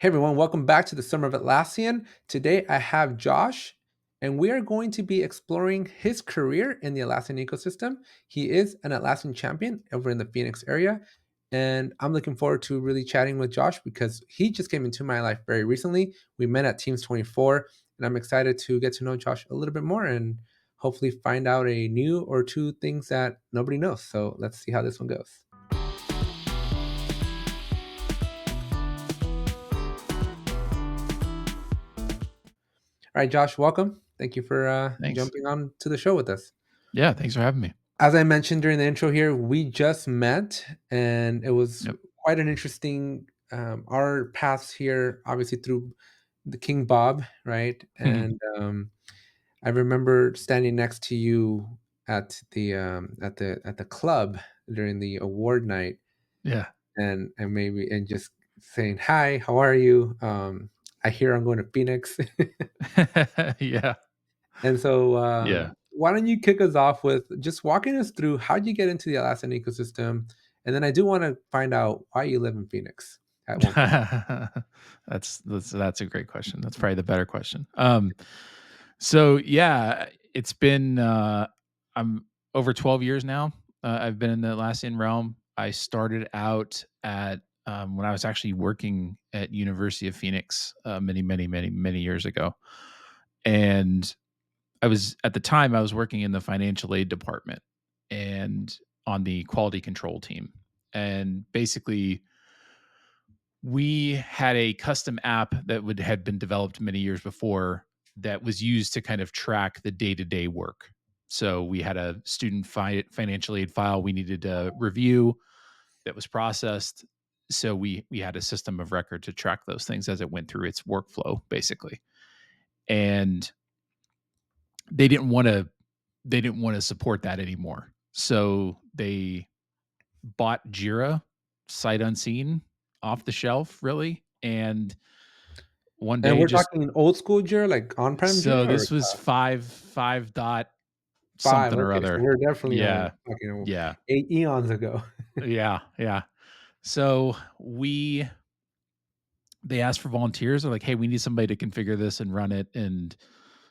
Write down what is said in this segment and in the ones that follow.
Hey everyone, welcome back to the Summer of Atlassian. Today I have Josh, and we are going to be exploring his career in the Atlassian ecosystem. He is an Atlassian champion over in the Phoenix area, and I'm looking forward to really chatting with Josh because he just came into my life very recently. We met at Teams 24, and I'm excited to get to know Josh a little bit more and hopefully find out a new or two things that nobody knows. So let's see how this one goes. All right, Josh, welcome. Thank you for Thanks. jumping on to the show with us. Yeah, thanks for having me. As I mentioned during the intro here, we just met, and it was Yep. quite an interesting. Our paths here, obviously through the King Bob, right? And I remember standing next to you at the club during the award night, Yeah. and maybe and just saying hi, how are you? I hear I'm going to Phoenix. Yeah. And so, Yeah. why don't you kick us off with just walking us through how'd you get into the Atlassian ecosystem? And then I do want to find out why you live in Phoenix at one point. That's a great question. That's probably the better question. So yeah, it's been I'm over 12 years now. I've been in the Atlassian realm. I started out at when I was actually working at University of Phoenix many years ago. And I was at the time I was working in the financial aid department and on the quality control team. And basically we had a custom app that would had been developed many years before that was used to kind of track the day-to-day work. So we had a student financial aid file we needed to review that was processed. So we had a system of record to track those things as it went through its workflow, basically. And they didn't want to support that anymore. So they bought Jira sight unseen off the shelf, really. And one And day we're just talking old school Jira, like on-prem so Jira, or this was five dot five? something or Okay, so other. we're definitely Yeah. talking Yeah. eight eons ago. Yeah. Yeah. So they asked for volunteers. They're like, hey, we need somebody to configure this and run it and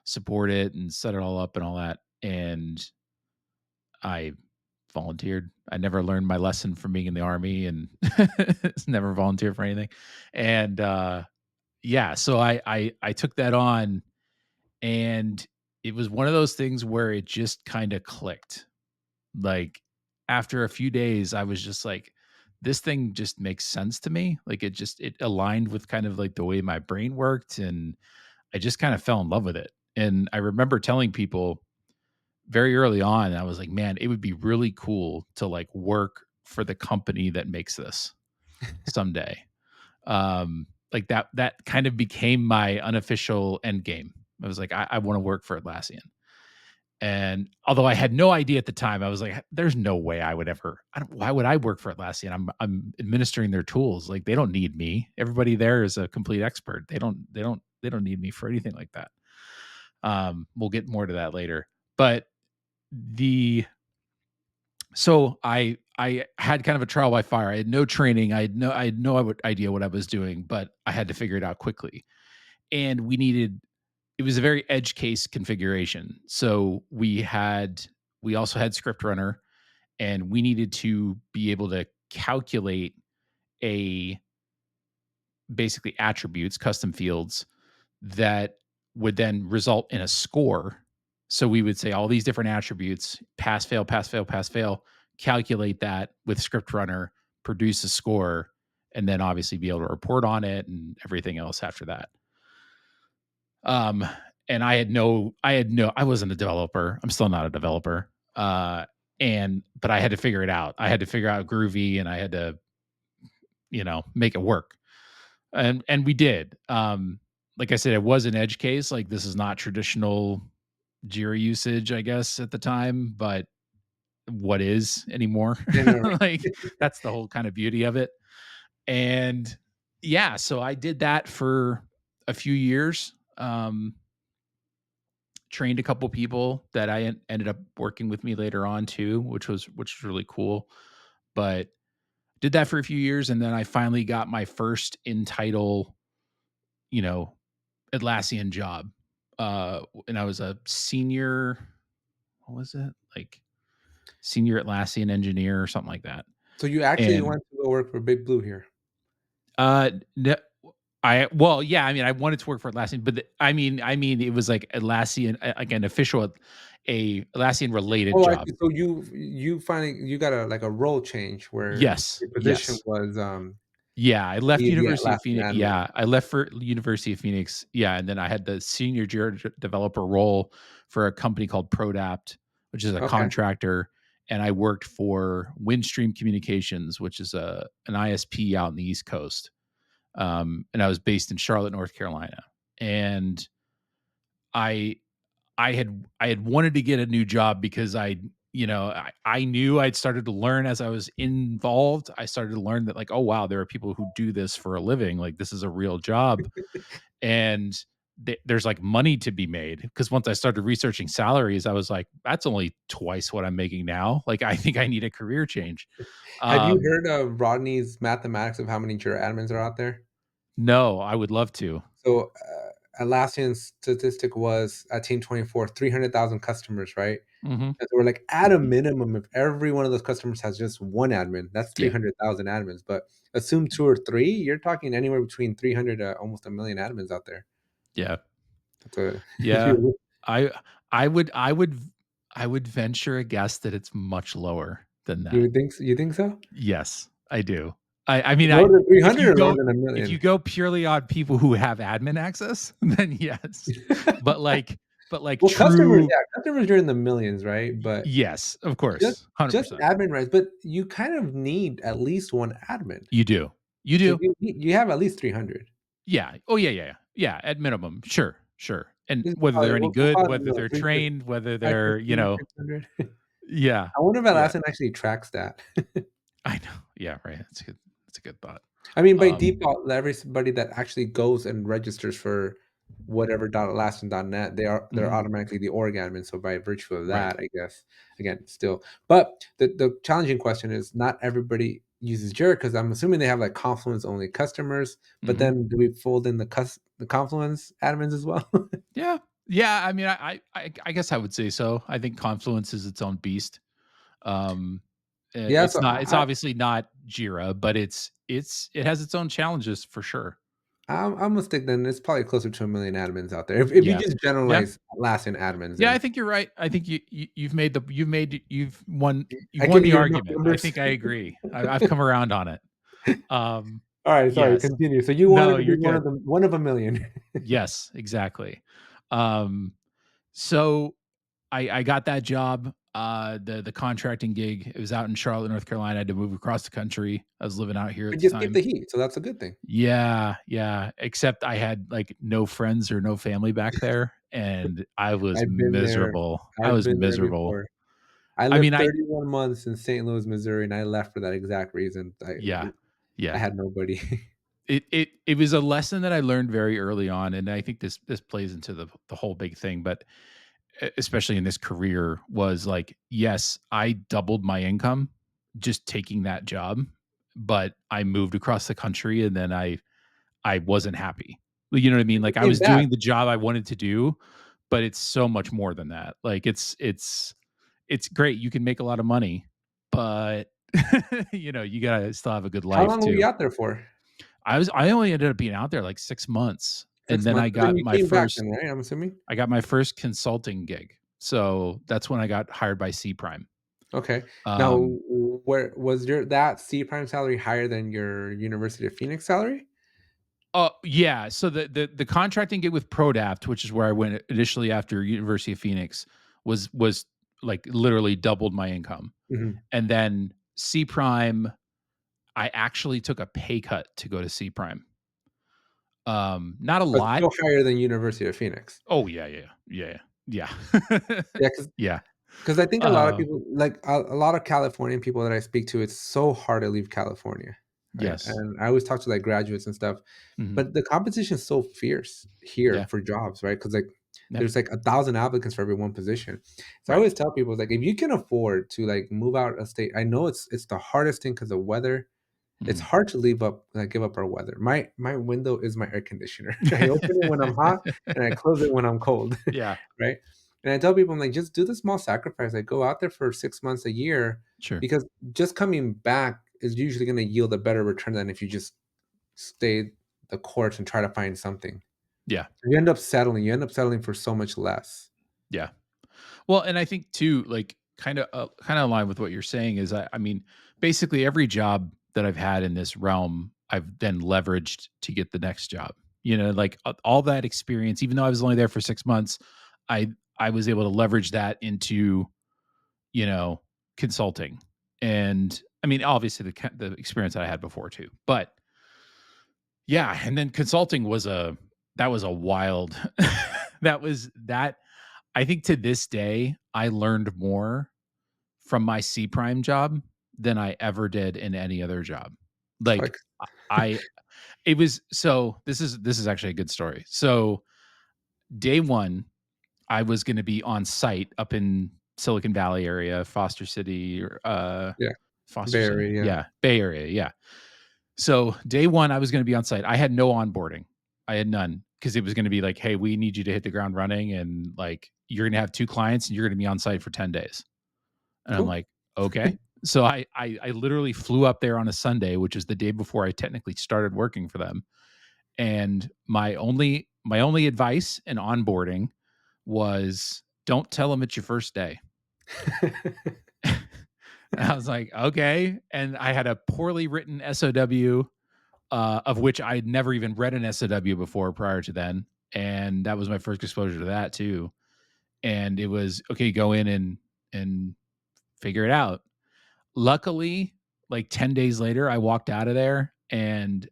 support it and set it all up and all that. And I volunteered. I never learned my lesson from being in the army and never volunteered for anything. And yeah, so I took that on, and it was one of those things where it just kind of clicked. Like after a few days, I was just like, this thing just makes sense to me. Like it aligned with kind of like the way my brain worked, and I just kind of fell in love with it. And I remember telling people very early on, I was like, man, it would be really cool to like work for the company that makes this someday. Like that kind of became my unofficial end game. I was like, I want to work for Atlassian. And although I had no idea at the time, I was like, there's no way I would ever, why would I work for Atlassian? I'm administering their tools. Like they don't need me. Everybody there is a complete expert. They don't need me for anything like that. We'll get more to that later. But the so I had kind of a trial by fire. I had no training. I had no idea what I was doing, but I had to figure it out quickly. And it was a very edge case configuration. So we also had script runner, and we needed to be able to calculate a basically attributes, custom fields that would then result in a score. So we would say all these different attributes, pass, fail, pass, fail, pass, fail, calculate that with script runner, produce a score, and then obviously be able to report on it and everything else after that. Um, and I wasn't a developer. I'm still not a developer. But I had to figure it out. I had to figure out Groovy, and I had to, make it work. And we did. Like I said, it was an edge case. Like this is not traditional Jira usage, I guess, at the time, but what is anymore? I know, right? Like that's the whole kind of beauty of it. And yeah, so I did that for a few years. Trained a couple people that ended up working with me later on too, which was really cool. But did that for a few years, and then I finally got my first in title you know, Atlassian job. And I was a senior, what was it? Like senior Atlassian engineer or something like that. So you actually And went to go work for Big Blue here. uh n- well, yeah, I mean, I wanted to work for Atlassian, but I mean, it was like Atlassian, like an official, a Atlassian related Oh, I job. see. So you finally you got a like a role change where Yes, your position yes. was, Yeah, I left be the University of Atlassian Phoenix. admin. Yeah, I left for University of Phoenix. Yeah, and then I had the senior developer role for a company called Prodapt, which is a Okay, contractor, and I worked for Windstream Communications, which is a an ISP out in the East Coast. And I was based in Charlotte, North Carolina. And I I had wanted to get a new job because I knew I'd started to learn as I was involved. I started to learn that, like, oh wow, there are people who do this for a living. Like, this is a real job, and there's like money to be made. Because once I started researching salaries, I was like, that's only twice what I'm making now. Like, I think I need a career change. have you Um, heard of Rodney's mathematics of how many Jira admins are out there? no, I would love to. So, Atlassian's statistic was at Team 24, 300,000 customers, right? Hmm. And so we're like, at a minimum, if every one of those customers has just one admin, that's Yeah, 300,000 admins. But assume two or three, you're talking anywhere between 300 to almost a million admins out there. yeah. That's a, if Yeah. you, I I would venture a guess that it's much lower than you that. would think, you think so? Yes, I do. I mean, Lower than if 300 you or lower go than a if you million? go purely on people who have admin access, then yes. But like Well, customers, true, yeah, customers are in the millions, right? But yes, of just course, just 100%. admin rights, but you kind of need at least one admin. You do. You So do. you have at least 300. Yeah. Oh, yeah, yeah, yeah. Yeah, at minimum. Sure, sure. And Just whether call they're it, any we'll good, call it a whether million, they're 350, trained, whether they're, 550, 600. yeah. I wonder if Yeah. Atlassian actually tracks that. I know. Yeah, right. That's good. That's a good thought. I mean, by Um, default, everybody that actually goes and registers for whatever .atlassian.net, they're mhm, automatically the org admin. So by virtue of right. that, I guess again, still. But the challenging question is not everybody uses Jira because I'm assuming they have like Confluence only customers. But Mhm. then do we fold in the Confluence admins as well? Yeah. Yeah, I mean, I guess I would say so. I think Confluence is its own beast. Um, Yeah. it's So not it's obviously not Jira, but it has its own challenges for sure. I'm gonna stick then. It's probably closer to a million admins out there. If you Yeah. just Yeah. generalize Atlassian admins, Yeah, I and think you're right. I think you've I won give the you enough argument. I numbers. think I agree. I've come around on it. Um, All right, sorry, yes. continue. So you wanted No, to be you're good. one of a million. Yes, exactly. Um, so I got that job, the contracting gig. It was out in Charlotte, North Carolina. I had to move across the country. I was living out here at But the you escaped time. the heat, so that's a good thing. Yeah, yeah. Except I had like no friends or no family back there, and I was I've been there. miserable. I I've was been there miserable. before. I I mean, lived 31 months in St. Louis, Missouri, and I left for that exact reason. yeah, I yeah. had nobody. It was a lesson that I learned very early on, and I think this plays into the whole big thing. But especially in this career, was like, yes, I doubled my income just taking that job, but I moved across the country, and then I wasn't happy. Well, you know what I mean? You Like, I came was back. doing the job I wanted to do, but it's so much more than that. Like, it's great. You can make a lot of money, but you gotta still have a good How life long were you too. out there for? I only ended up being out there like 6 months, and 6 then months. But then you came back then, right? I'm assuming? I got my first consulting gig. So that's when I got hired by C Prime. Okay. Now, Um, where was your that C prime salary higher than your University of Phoenix salary? oh yeah. So the contracting gig with Prodapt, which is where I went initially after University of Phoenix, was like literally doubled my income. Mhm. And then C Prime, I actually took a pay cut to go to C Prime. Not a But lot. still higher than University of Phoenix. Oh yeah, yeah, yeah, yeah, Yeah, yeah. 'cause I think a lot of Uh, people like, a lot of Californian people that I speak to, it's so hard to leave California, right? yes. And I always talk to, like, graduates and stuff, Mhm. but the competition is so fierce here Yeah. for jobs, right? Because like, Yep. there's, like, 1,000 applicants for every one position. So I Right. always tell people, like, if you can afford to, like, move out of state I know it's the hardest thing because of weather It's Mhm. hard to leave up give up our weather. My window is my air conditioner. I open it when I'm hot and I close it when I'm cold, Yeah, right? And I tell people, I'm like, just do the small sacrifice. Like go out there for 6 months, a year, sure. because just coming back is usually going to yield a better return than if you just stay the course and try to find something. Yeah, You end up settling. You end up settling for so much less. yeah. Well, and I think too, like kind of aligned with what you're saying is, I mean, basically every job that I've had in this realm, I've then leveraged to get the next job. You know, like all that experience, even though I was only there for 6 months, I I was able to leverage that into, you know, consulting. And I mean, obviously the experience that I had before too, but yeah, and then consulting was that was a wild that was that I think to this day I learned more from my C prime job than I ever did in any other job. Like Like, I it was so this is actually a good story. So day 1, I was going to be on site up in Silicon Valley area, Foster City or yeah, Foster Bay City. Area, yeah. Yeah, Bay Area, yeah. So day 1, I was gonna be on site. I had no onboarding. I had none because it was gonna be like, "Hey, we need you to hit the ground running, and, like, you're gonna have 2 clients, and you're gonna be on site for 10 days." And I'm Cool. like, "Okay." So I literally flew up there on a Sunday, which is the day before I technically started working for them, and my only advice in onboarding was, "Don't tell them it's your first day." And I was like, "Okay." And I had a poorly written SOW of which I'd never even read an SOW before prior to then, and that was my first exposure to that too. And it was okay, go in and figure it out. Luckily, like 10 days later, I walked out of there and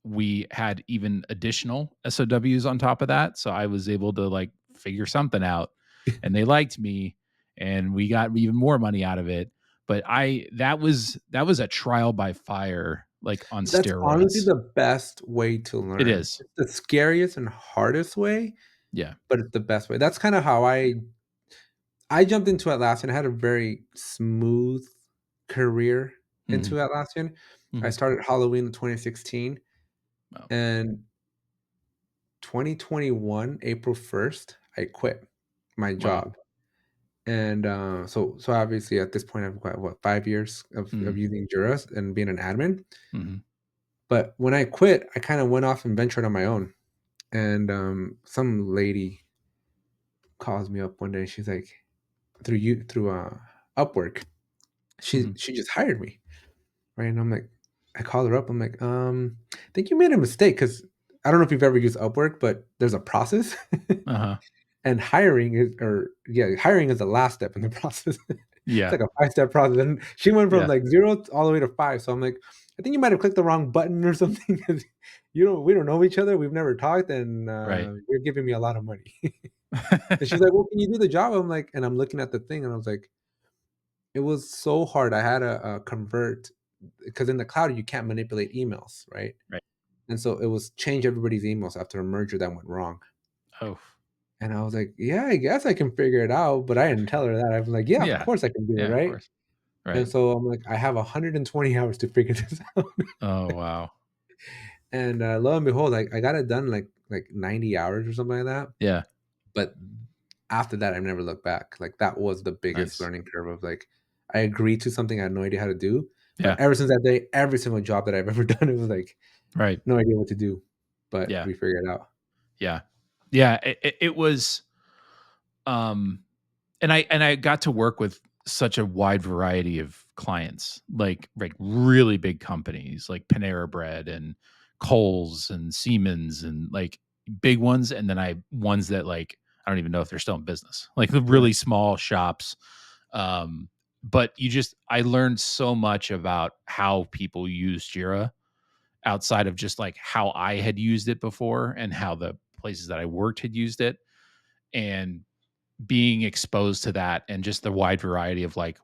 we had even additional SOWs on top of that. So I was able to like figure something out and they liked me and we got even more money out of it. But that was a trial by fire, like on That's honestly steroids. the best way to It learn. is. It's the scariest and hardest way, Yeah. but it's the best way. That's kinda how I jumped into Atlassian. I had a very smooth career into Mhm. Atlassian. I Mhm. started Halloween of 2016, Wow. and 2021, April 1st, I quit my Wow. job. And, so obviously at this point, I've got, what, 5 years of Mhm. using Jira and being an admin. Mhm. But when I quit, I kinda went off and ventured on my own. And, some lady calls me up one day, she's like, through, Upwork, Mhm. she just hired me, right? And I'm like, I call her up, I'm like, "I think you made a mistake because I don't know if you've ever used Upwork, but there's a process, Uh-huh. and hiring is the last step in the process." It's Yeah. like a five-step process, and she went from, Yeah. like, 0 all the way to 5, so I'm like, "I think you might have clicked the wrong button or something 'cause we don't know each other, we've never talked, and, Right. you're giving me a lot of money." And she's like, "Well, can you do the job?" I'm like, and I'm looking at the thing, and I was like, it was so hard. I had to, convert because in the cloud, you can't manipulate emails, right? Right. And so it was change everybody's emails after a merger that went wrong. Oh. And I was like, "Yeah, I guess I can figure it out," but I didn't tell her that. I was like, "Yeah, of Yeah. course I can do it, Yeah, of right?" course. And Right. so I'm like, "I have 120 hours to figure this out." Oh, wow. And, lo and behold, I got it done, like 90 hours or something like that. Yeah. But after that, I've never looked back. Like, that was the biggest Nice. learning curve of, like, I agreed to something I had no idea how to do, but Yeah. ever since that day, every single job that I've ever done, it was like, Right. no idea what to do, but Yeah. we figured it out. Yeah. Yeah. It was, um and I got to work with such a wide variety of clients, like really big companies like Panera Bread and Kohl's and Siemens and like big ones, and then I ones that like I don't even know if they're still in business, like the Right. really small shops. Um, but I learned so much about how people use Jira outside of just like how I had used it before and how the places that I worked had used it. And being exposed to that and just the wide variety of like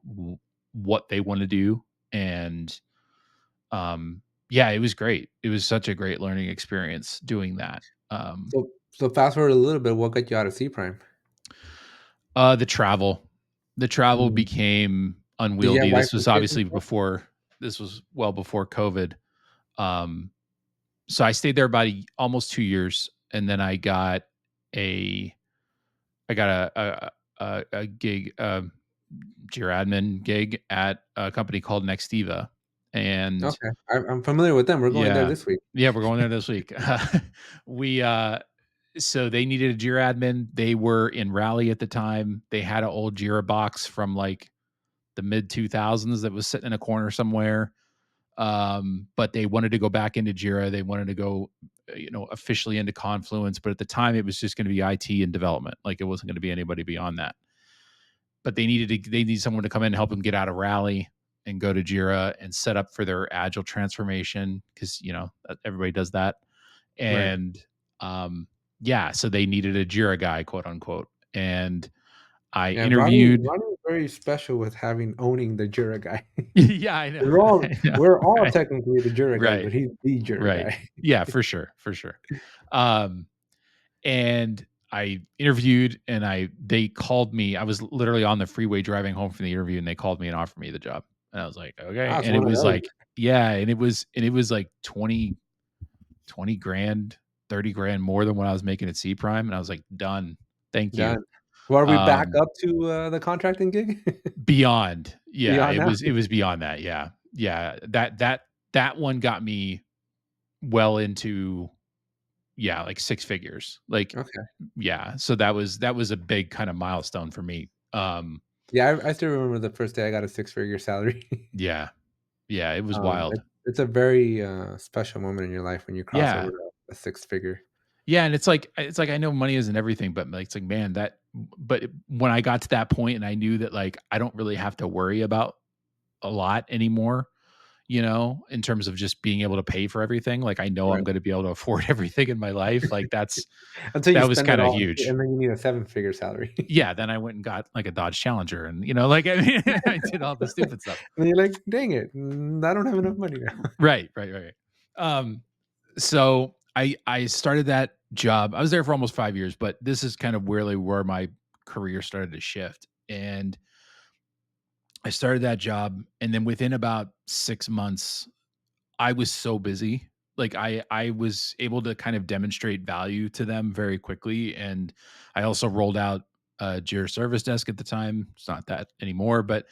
what they want to do. And yeah, it was great. It was such a great learning experience doing that. um So fast forward a little bit, what got you out of C prime? the travel the travel Mhm. became Did you have unwieldy. wife and kids and stuff? This was well before COVID. Um, so I stayed there about almost 2 years, and then a I got a gig, Jira admin gig at a company called Nextiva, and Okay. I'm familiar with them. We're going there yeah, this week. yeah, we're going there this week. We So they needed a Jira admin. They were in Rally at the time. They had an old Jira box from like the mid 2000s that was sitting in a corner somewhere. But they wanted to go back into Jira. They wanted to go, officially into Confluence. But at the time, it was just going to be IT and development. Like it wasn't going to be anybody beyond that. But they need someone to come in and help them get out of Rally and go to Jira and set up for their agile transformation because everybody does that. Right. And um, yeah, so they needed a Jira guy, quote unquote. And I Yeah, Ronnie interviewed. Ronnie was very special with having owning the Jira guy. Yeah, I know. I know. We're all Right. technically the Jira guys, Right. but he's the Jira Right. guy. Yeah, for sure, for sure. Um, and I interviewed and they called me. I was literally on the freeway driving home from the interview and they called me and offered me the job. And I was like, "Okay." Ah, it's And it one of was those. like, yeah, and it was like 20 grand, 30 grand more than what I was making at C Prime. And I was like, "Done. Thank you." Done. Well, are we back Um, up to, the contracting gig? Beyond. Yeah, Beyond now? it was beyond that. Yeah. Yeah. That one got me well into, yeah, like 6 figures. Like, Okay. yeah, so that was a big kind of milestone for me. Yeah, I still remember the first day I got a six-figure salary. Yeah, yeah, it was wild. It's a very, special moment in your life when you cross Yeah, over to a six figure. yeah, and it's like I know money isn't everything, but like it's like, man, when I got to that point and I knew that like I don't really have to worry about a lot anymore, in terms of just being able to pay for everything. Like I know I'm Right. going to be able to afford everything in my life. Like Until you that was spend it kind of all, huge. and then you need a seven-figure salary. Yeah, then I went and got like a Dodge Challenger and like I mean I did all the stupid stuff. And you're like, "Dang it, I don't have enough money now." Right, right, right. Um so I started that job. I was there for almost 5 years, but this is kind of really where my career started to shift. And I started that job and then within about 6 months I was so busy. Like I was able to kind of demonstrate value to them very quickly, and I also rolled out a Jira Service Desk at the time. It's not that anymore, but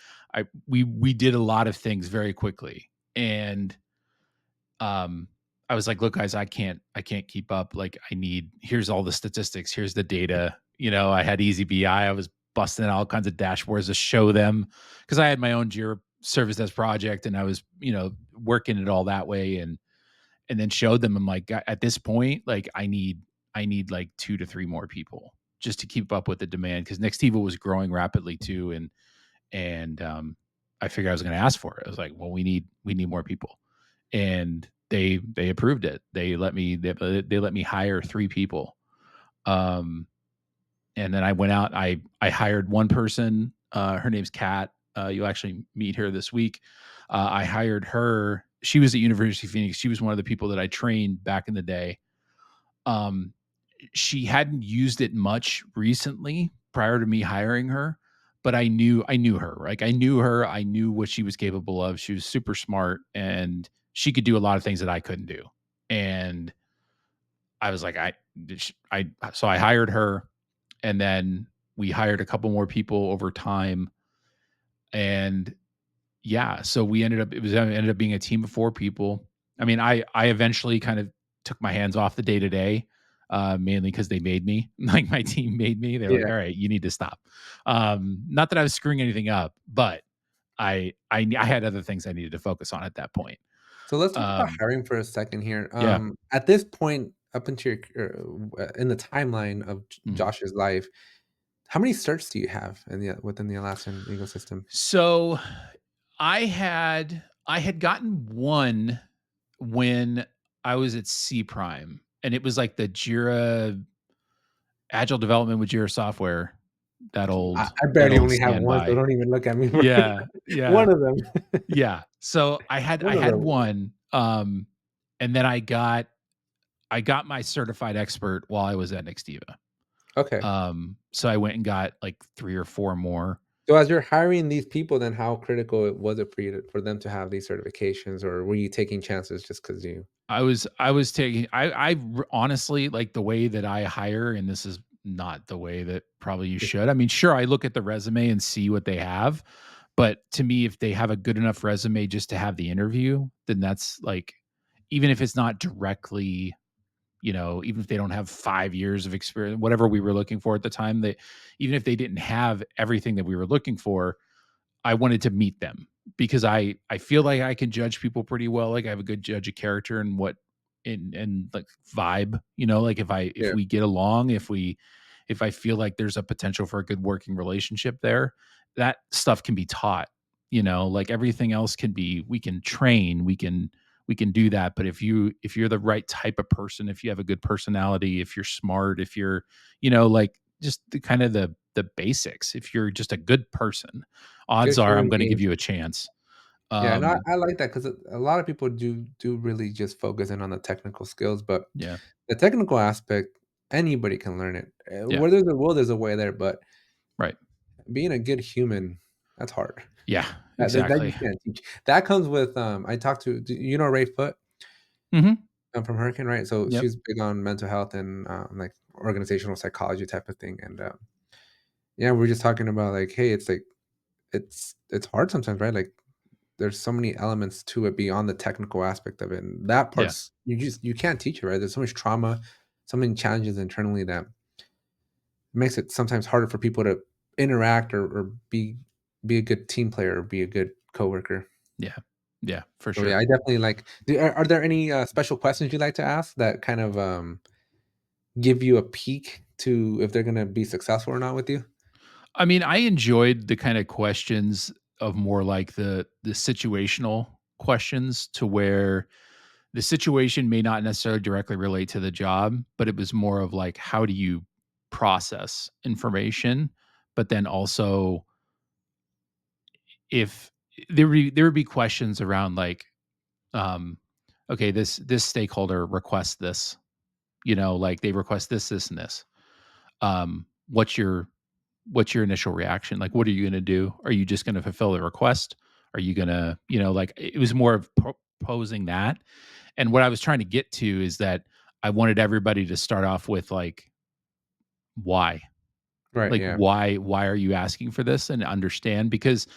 we did a lot of things very quickly, and um, I was like, "Look, guys, I can't keep up. Like, here's all the statistics, here's the data." I had Easy BI. I was busting out all kinds of dashboards to show them because I had my own Jira Service Desk project, and I was working it all that way, and then showed them. I'm like, at this point, like I need like 2 to 3 more people just to keep up with the demand because Nextiva was growing rapidly too, and I figured I was going to ask for it. I was like, well, we need more people, and they approved it. They let me hire 3 people. Um, and then I went out. I hired one person. Her name's Kat. You'll actually meet her this week. I hired her. She was at University of Phoenix. She was one of the people that I trained back in the day. Um, she hadn't used it much recently prior to me hiring her, but I knew her. Like I knew her. I knew what she was capable of. She was super smart and she could do a lot of things that I couldn't do. And I was like, so I hired her and then we hired a couple more people over time. And yeah, so we ended up being a team of 4 people. I mean, I eventually kind of took my hands off the day to day, mainly because they made me. Like my team made me. They're like, Yeah. "All right, you need to stop." Not that I was screwing anything up, but I had other things I needed to focus on at that point. So let's talk about Um, hiring for a second here. yeah. At this point, up into in the timeline of Mhm. Josh's life, how many certs do you have in the within the Atlassian ecosystem? So I had gotten one when I was at C Prime, and it was like the Jira Agile development with Jira software, I that barely old only have one, so standby. don't even look at me for Yeah, yeah, one of them. yeah. So I One of had them. one, and then I got my certified expert while I was at Nextiva. Okay. So I went and got like 3 or 4 more, So as you're hiring these people, then how critical was it for you for them to have these certifications, or were you taking chances just because you? I was taking honestly, like, the way that I hire, and this is not the way that probably you should. I mean, sure, I look at the resume and see what they have, but to me, if they have a good enough resume just to have the interview, then that's like, even if it's not directly, even if they don't have 5 years of experience, whatever we were looking for at the time, even if they didn't have everything that we were looking for, I wanted to meet them because I feel like I can judge people pretty well. Like I have a good judge of character and what and like vibe, like if Yeah, we get along, if I feel like there's a potential for a good working relationship there, that stuff can be taught, like everything else can be, we can train, we can do that. But if you're the right type of person, if you have a good personality, if you're smart, if you're, like just the kind of the basics, if you're just a good person, odds good are human I'm going to give beings. you a chance. Yeah, and Um, I like that because a lot of people do really just focus in on the technical skills, but yeah, the technical aspect, anybody can learn it. yeah, Where there's a will, there's a way there, but right. being a good human, that's hard. Yeah, That you exactly. can't teach. That comes with, I talked to you know Ray Foote, Mhm. from Hurricane, right? So Yep. she's big on mental health and, like, organizational psychology type of thing, and, yeah, we're just talking about, like, hey, it's like it's hard sometimes, right? Like, there's so many elements to it beyond the technical aspect of it, and that Yeah. part's you can't teach it, right? There's so much trauma, so many challenges internally that makes it sometimes harder for people to interact or be a good team player or be a good coworker. Yeah. Yeah, for So, yeah, sure. I definitely like are there any, special questions you'd like to ask that kind of, give you a peek to if they're gonna be successful or not with you? I mean, I enjoyed the kind of questions of more like the situational questions to where the situation may not necessarily directly relate to the job, but it was more of like, how do you process information? But then also, if there would be questions around like, um, okay, this stakeholder requests this, like they request this and this. Um, what's your what's your initial reaction? Like, what are you going to do? Are you just going to fulfill the request? Are you going to, like it was more of posing that. And what I was trying to get to is that I wanted everybody to start off with like, why? Right, Like, yeah. why are you asking for this, and understand, because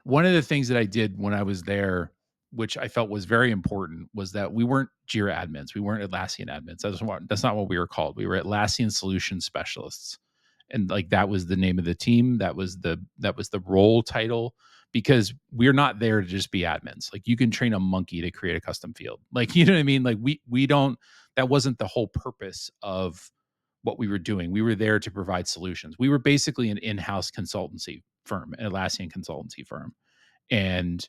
one of the things that I did when I was there, which I felt was very important, was that we weren't Jira admins. We weren't Atlassian admins. That's not what we were called. We were Atlassian solution specialists. And like that was the name of the team. That was the role title, because we're not there to just be admins. Like you can train a monkey to create a custom field. Like, you know what I mean? Like we don't, that wasn't the whole purpose of what we were doing. We were there to provide solutions. We were basically an in-house consultancy firm, an Atlassian consultancy firm, and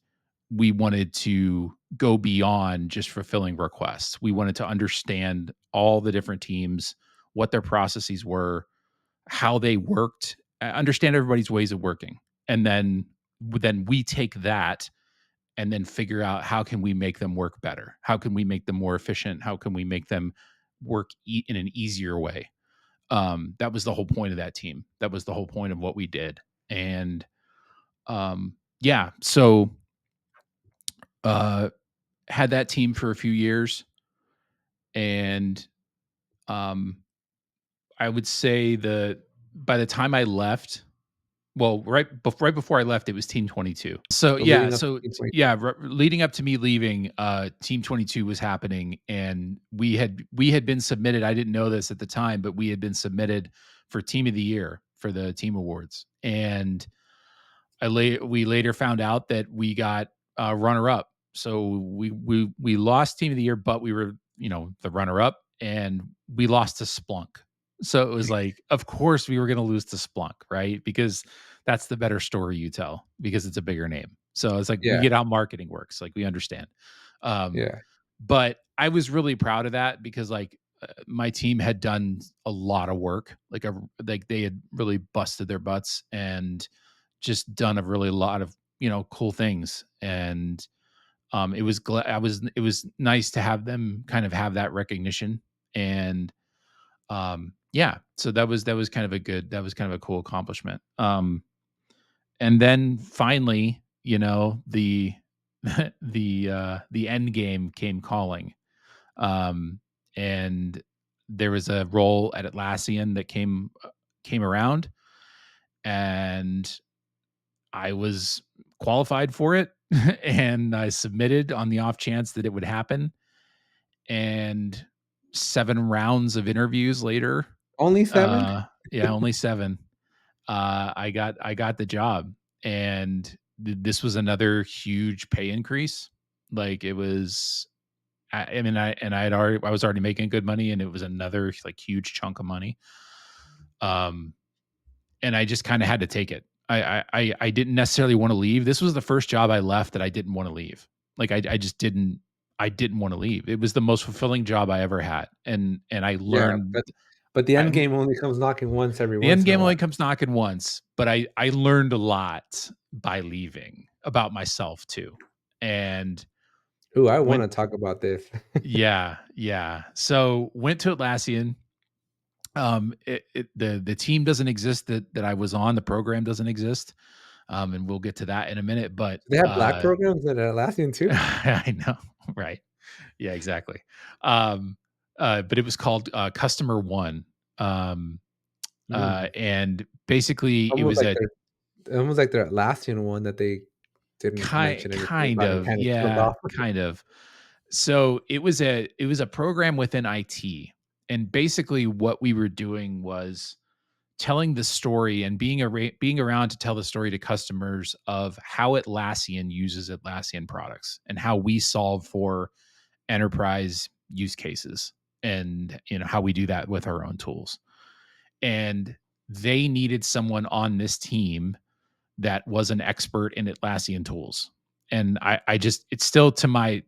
we wanted to go beyond just fulfilling requests. We wanted to understand all the different teams, what their processes were, how they worked, understand everybody's ways of working. And then we take that and then figure out how can we make them work better? How can we make them more efficient? How can we make them work in an easier way? That was the whole point of that team. That was the whole point of what we did. And yeah, so uh had that team for a few years, and um I would say the by the time I left, well, right before I left, it was Team 22. So So yeah, leading up to so 2022. yeah, leading up to me leaving, Team 22 was happening, and we had been submitted. I didn't know this at the time, but we had been submitted for Team of the Year for the team awards, and we later found out that we got runner up. So we lost Team of the Year, but we were, the runner up, and we lost to Splunk. So it was like, of course we were going to lose to Splunk, right? Because that's the better story you tell, because it's a bigger name. So it's like we Yeah, get how marketing works. Like we understand. Um, yeah, but I was really proud of that because like my team had done a lot of work. Like they had really busted their butts and just done a really lot of, cool things. And it was nice to have them kind of have that recognition. And yeah, so that was kind of a cool accomplishment. And then finally, the end game came calling. Um, and there was a role at Atlassian that came around, and I was qualified for it, and I submitted on the off chance that it would happen. And 7 rounds of interviews later, Only 7? yeah, only 7, I got the job, and this was another huge pay increase. Like, it was I mean, I was already making good money, and it was another, like, huge chunk of money. Um, and I just kinda had to take it. I didn't necessarily wanna leave. This was the first job I left that I didn't wanna leave. Like, I just didn't wanna leave. It was the most fulfilling job I ever had, and I Yeah, learned but the I end game only comes knocking once every the end once in a game while. only comes knocking once, but I learned a lot by leaving about myself too. And Ooh, I went wanna talk about this. Yeah, yeah. So, went to Atlassian. The team doesn't exist that I was on, the program doesn't exist, and we'll get to that in a minute, but, They have black programs at Atlassian too? I know, right. Yeah, exactly. Um, but it was called, Customer One, um, Mm. and basically it Almost was like a their Atlassian one that they didn't mention anything kind about and of, kinda killed yeah, off. kind of. So, it was a program within IT, and basically what we were doing was telling the story and being around to tell the story to customers of how Atlassian uses Atlassian products and how we solve for enterprise use cases, and how we do that with our own tools. And they needed someone on this team that was an expert in Atlassian tools. And I just it's still to my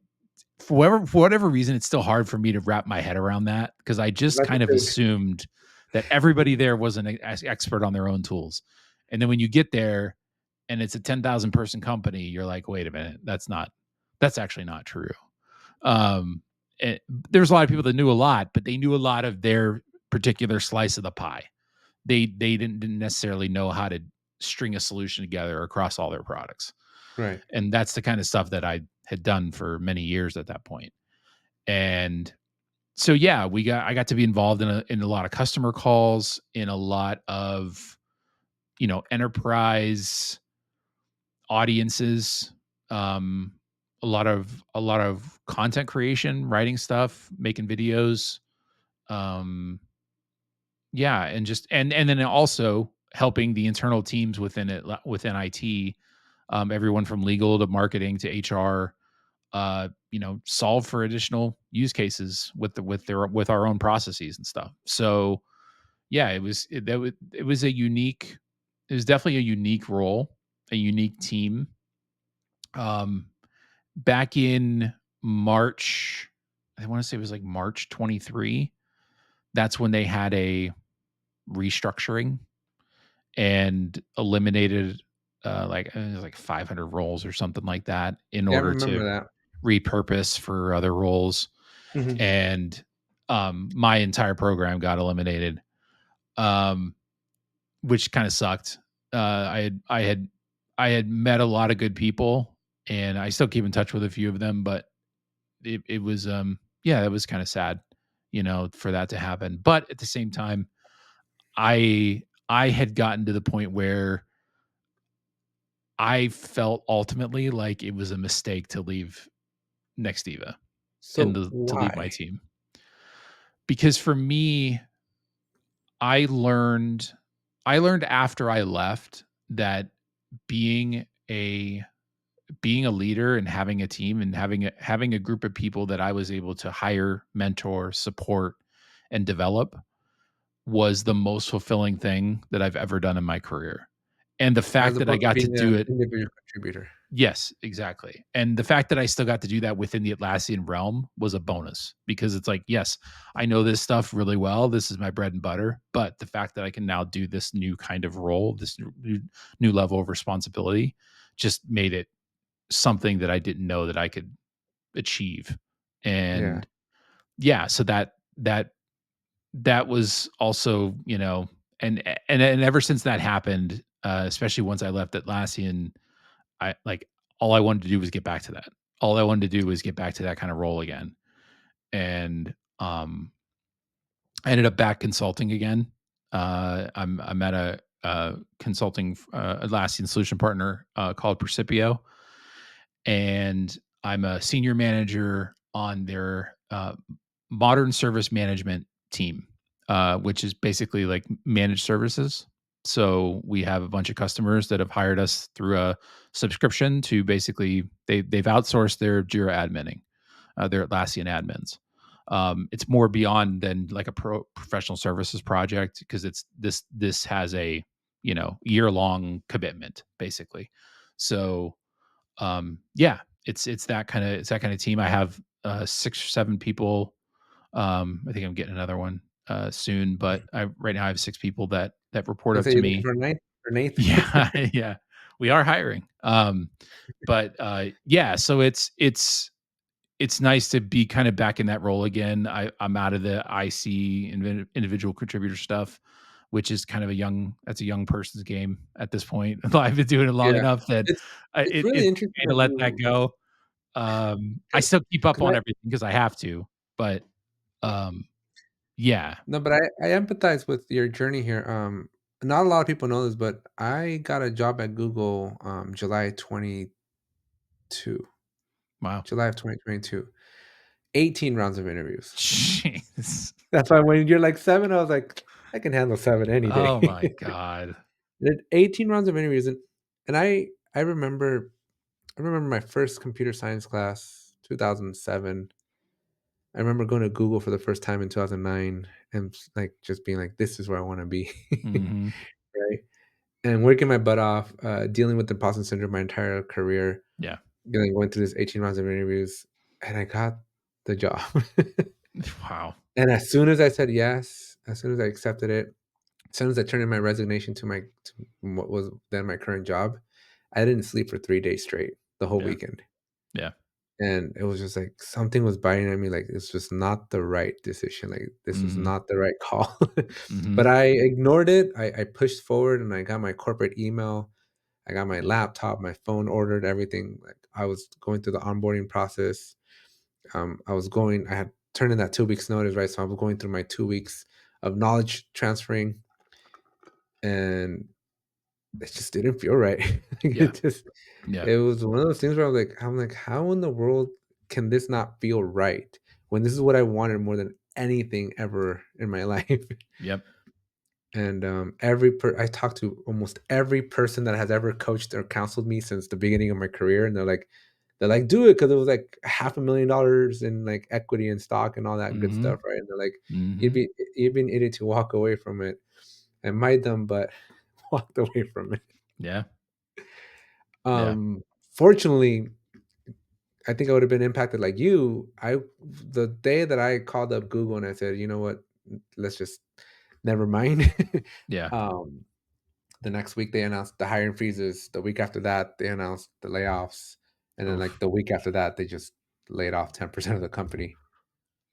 for whatever reason, it's still hard for me to wrap my head around that, because I just That's a kind of big assumed that everybody there was an expert on their own tools. And then when you get there and it's a 10,000 person company, you're like, wait a minute, that's actually not true. Um, eh, there's a lot of people that knew a lot, but they knew a lot of their particular slice of the pie. They didn't necessarily know how to string a solution together across all their products. right. And that's the kind of stuff that I had done for many years at that point. And so yeah, I got to be involved in a lot of customer calls, in a lot of, enterprise audiences, um, a lot of content creation, writing stuff, making videos, um, yeah, and just and then also helping the internal teams within IT, everyone from legal to marketing to HR, solve for additional use cases with our own processes and stuff. So yeah, it was a unique, it was definitely a unique role, a unique team. Um, Back in March, I want to say it was like March 23. That's when they had a restructuring and eliminated it was like 500 roles or something like that in Yeah, I order remember to that. repurpose for other roles. Mhm. And my entire program got eliminated, um, which kind of sucked. I had met a lot of good people, and I still keep in touch with a few of them, but it was yeah, it was kind of sad, for that to happen. But at the same time, I had gotten to the point where I felt ultimately like it was a mistake to leave Nextiva and So, to leave my why? team, because for me, I learned I learned after I left that being a being a leader and having a team and having a group of people that I was able to hire, mentor, support, and develop was the most fulfilling thing that I've ever done in my career. And the As fact that I opposed to got to being do an it. individual contributor. Yes, exactly. And the fact that I still got to do that within the Atlassian realm was a bonus, because it's like, yes, I know this stuff really well. This is my bread and butter. But the fact that I can now do this new kind of role, this new level of responsibility, just made it something that I didn't know that I could achieve. Yeah. And yeah, so that was also, and ever since that happened, especially once I left Atlassian. I like all I wanted to do was get back to that. All I wanted to do was get back to that kind of role again, and I ended up back consulting again. I'm at a consulting Atlassian solution partner called Percipio, and I'm a senior manager on their modern service management team, which is basically like managed services. So we have a bunch of customers that have hired us through a subscription to basically they've outsourced their Jira adminning, their Atlassian admins. It's more beyond than like a professional services project because this has a year long commitment basically. So yeah, it's that kind of team. I have 6 or 7 people. I think I'm getting another one soon, but I right now I have 6 people that report I up say to you're looking me. for a ninth or an eighth. Yeah, yeah, we are hiring. But yeah, so it's nice to be kind of back in that role again. I'm out of the IC individual contributor stuff, which is kind of a young person's game at this point. I've been doing it long Yeah. enough that It's it's really interesting okay to that let that you go. I still keep up 'cause on everything because I have to, but um, yeah. no, but I empathize with your journey here. Not a lot of people know this, but I got a job at Google, July 22, Wow. July of 2022. 18 rounds of interviews. Jeez. That's why when you're like 7, I was like, "I can handle 7 any Oh day." my god. Did 18 rounds of interviews, and I remember my first computer science class, 2007. I remember going to Google for the first time in 2009 and like just being like, "This is where I wanna be." Mhm. Right? And working my butt off, dealing with imposter syndrome my entire career, Yeah. going through this 18 rounds of interviews, and I got the job. Wow. And as soon as I said yes, as soon as I accepted it, as soon as I turned in my resignation to what was then my current job, I didn't sleep for 3 days straight, the whole Yeah. weekend. Yeah. And it was just like something was biting at me, like, it's just not the right decision, like, this is Mhm. not the right call. But Mhm. I ignored it, I pushed forward, and I got my corporate email, I got my laptop, my phone ordered, everything, like, I was going through the onboarding process, I had turned in that 2 weeks notice, right? So I was going through my 2 weeks of knowledge transferring, and it just didn't feel right. Yeah. Yeah. It was one of those things where I'm like, "How in the world can this not feel right when this is what I wanted more than anything ever in my life?" Yep. And, I talked to almost every person that has ever coached or counseled me since the beginning of my career, and they're like, "Do it," because it was, like, $500,000 in, like, equity and stock and all that good Mhm. stuff, right? And they're like, Mhm. you'd be an idiot to walk away from it." And my dumb butt walked away from it. Yeah. Yeah. Um, Fortunately, I think I would have been impacted like you. The day that I called up Google and I said, "You know what? Let's just never mind." Yeah. um, the next week they announced the hiring freezes. The week after that, they announced the layoffs, and then like Oof. the week after that, they just laid off 10% of the company.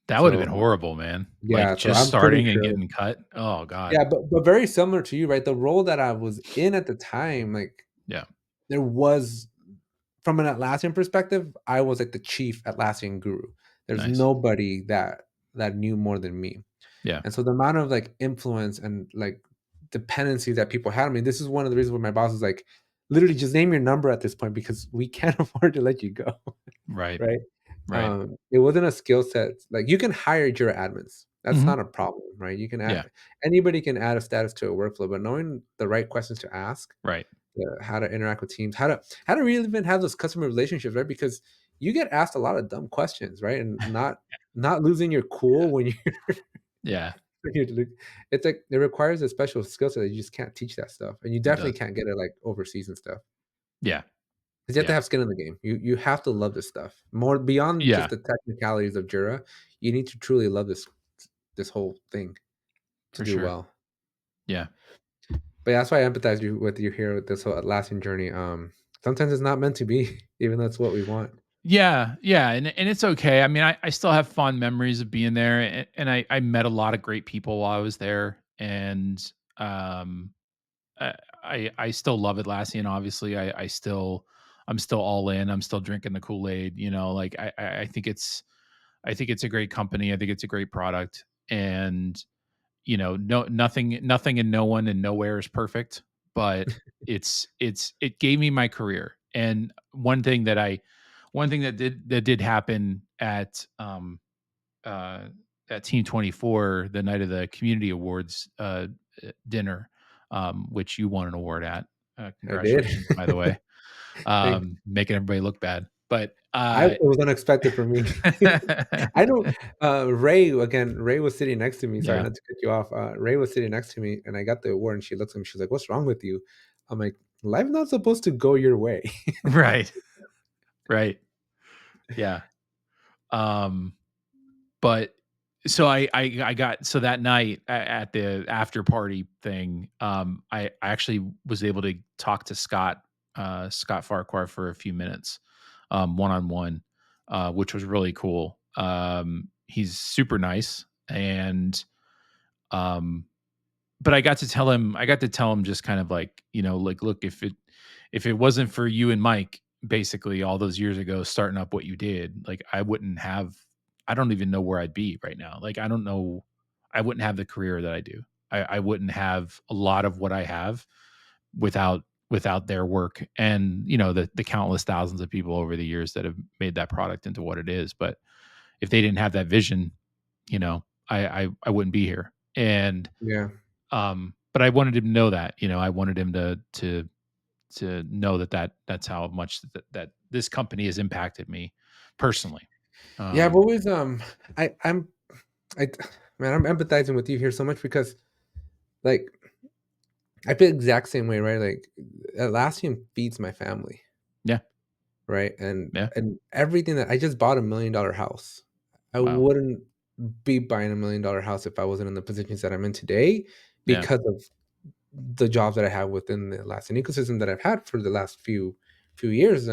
That would have been So horrible, man. Like, yeah, so just I'm pretty starting and sure. getting cut. Oh god. Yeah, but very similar to you, right? The role that I was in at the time, like Yeah. there was from an Atlassian perspective, I was like the chief Atlassian guru. There's Nice. nobody that knew more than me. Yeah. And so the amount of like influence and like dependency that people had on me, this is one of the reasons why my boss is like, literally just name your number at this point because we can't afford to let you go. Right. Right? Right. It wasn't a skill set. Like you can hire Jira admins. That's Mhm. not a problem, right? You can Yeah. add anybody can add a status to a workflow, but knowing the right questions to ask, Right. how to interact with teams, how to really even have those customer relationships, right? Because you get asked a lot of dumb questions, right? And not losing your cool when you're, Yeah. when you're like- it's like it requires a special skill set that you just can't teach that stuff, and you It definitely does. can't get it like overseas and stuff Yeah. because you have to Yeah. have skin in the game. You have to love this stuff more beyond just Yeah. the technicalities of Jira. You need to truly love this whole thing to For do sure. well. Yeah. But yeah, that's why I empathize with you here with this whole Atlassian journey. Sometimes it's not meant to be, even though that's what we want. Yeah, yeah, and it's okay. I mean, I still have fond memories of being there, and I met a lot of great people while I was there, and um, I still love Atlassian, obviously. I'm still all in. I'm still drinking the Kool-Aid, you know, like I think it's a great company. I think it's a great product. And, you know, nothing and no one and nowhere is perfect, but it gave me my career. And one thing that did happen uh, at Team 24, the night of the community awards dinner, which you won an award at. I did. Congratulations, by the way, Thanks. making everybody look bad. But It was unexpected for me. I know, Ray again, Ray was sitting next to me. Sorry yeah, not to cut you off. Ray was sitting next to me, and I got the award, and she looks at me. She's like, "What's wrong with you?" I'm like, "Life's not supposed to go your way." right, right, yeah. Um, But so I got so that night at the after party thing, I actually was able to talk to Scott Farquhar for a few minutes, one on one, which was really cool. He's super nice, and um, but I got to tell him just kind of like, you know, like, look, if it wasn't for you and Mike, basically all those years ago, starting up what you did, like I don't even know where I'd be right now. Like, I don't know, I wouldn't have the career that I do. I wouldn't have a lot of what I have without their work and, you know, the countless thousands of people over the years that have made that product into what it is. But if they didn't have that vision, you know, I wouldn't be here. And Yeah. but I wanted him to know that, you know, I wanted him to know that's how much that this company has impacted me personally. Yeah, I've Um, always, I man, I'm empathizing with you here so much because, like, I feel the exact same way, right? Like, Atlassian feeds my family, yeah, right? yeah, And everything that I just bought $1 million house. I wow, wouldn't be buying $1 million house if I wasn't in the positions that I'm in today yeah, because of the jobs that I have within the Atlassian ecosystem that I've had for the last few years.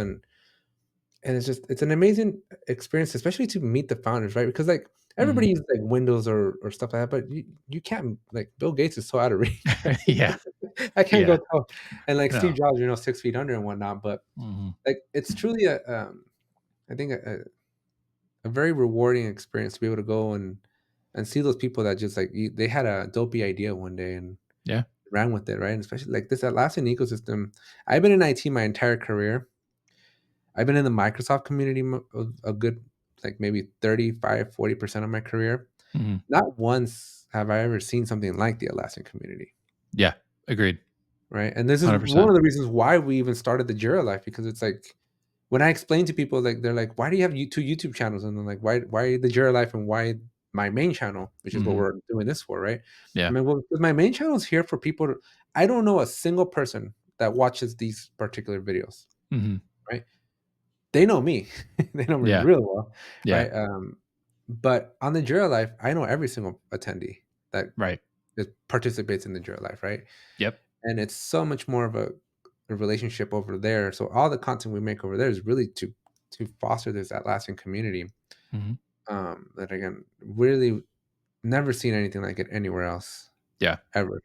And it's just it's an amazing experience, especially to meet the founders, right? Because like mhm, everybody uses like Windows or stuff like that, but you can't like Bill Gates is so out of reach, right? yeah, I can't yeah, go tell. And like Steve no, Jobs, 6 feet under and whatnot. But mhm, like it's truly I think a very rewarding experience to be able to go and see those people that just like they had a dopey idea one day and yeah, ran with it, right? And especially like this Atlassian ecosystem. I've been in IT my entire career. I've been in the Microsoft community a good like maybe 35-40% of my career. mhm, Not once have I ever seen something like the Atlassian community, yeah, agreed, right? And this is one 100%, of the reasons why we even started the Jira Life because it's like when I explain to people, like they're like, "Why do you have two YouTube channels?" And I'm like, "Why the Jira Life and why my main channel, which is what mhm, we're doing this for, right?" I yeah, mean, well, because my main channel is here for people. I don't know a single person that watches these particular videos, mhm, right? They know me. They know me yeah, really well, yeah, right? But on the Jira Life, I know every single attendee that right, participates in the Jira Life, right? yep, And it's so much more of a relationship over there. So all the content we make over there is really to foster this Atlassian community. mhm, That again, really never seen anything like it anywhere else yeah, ever,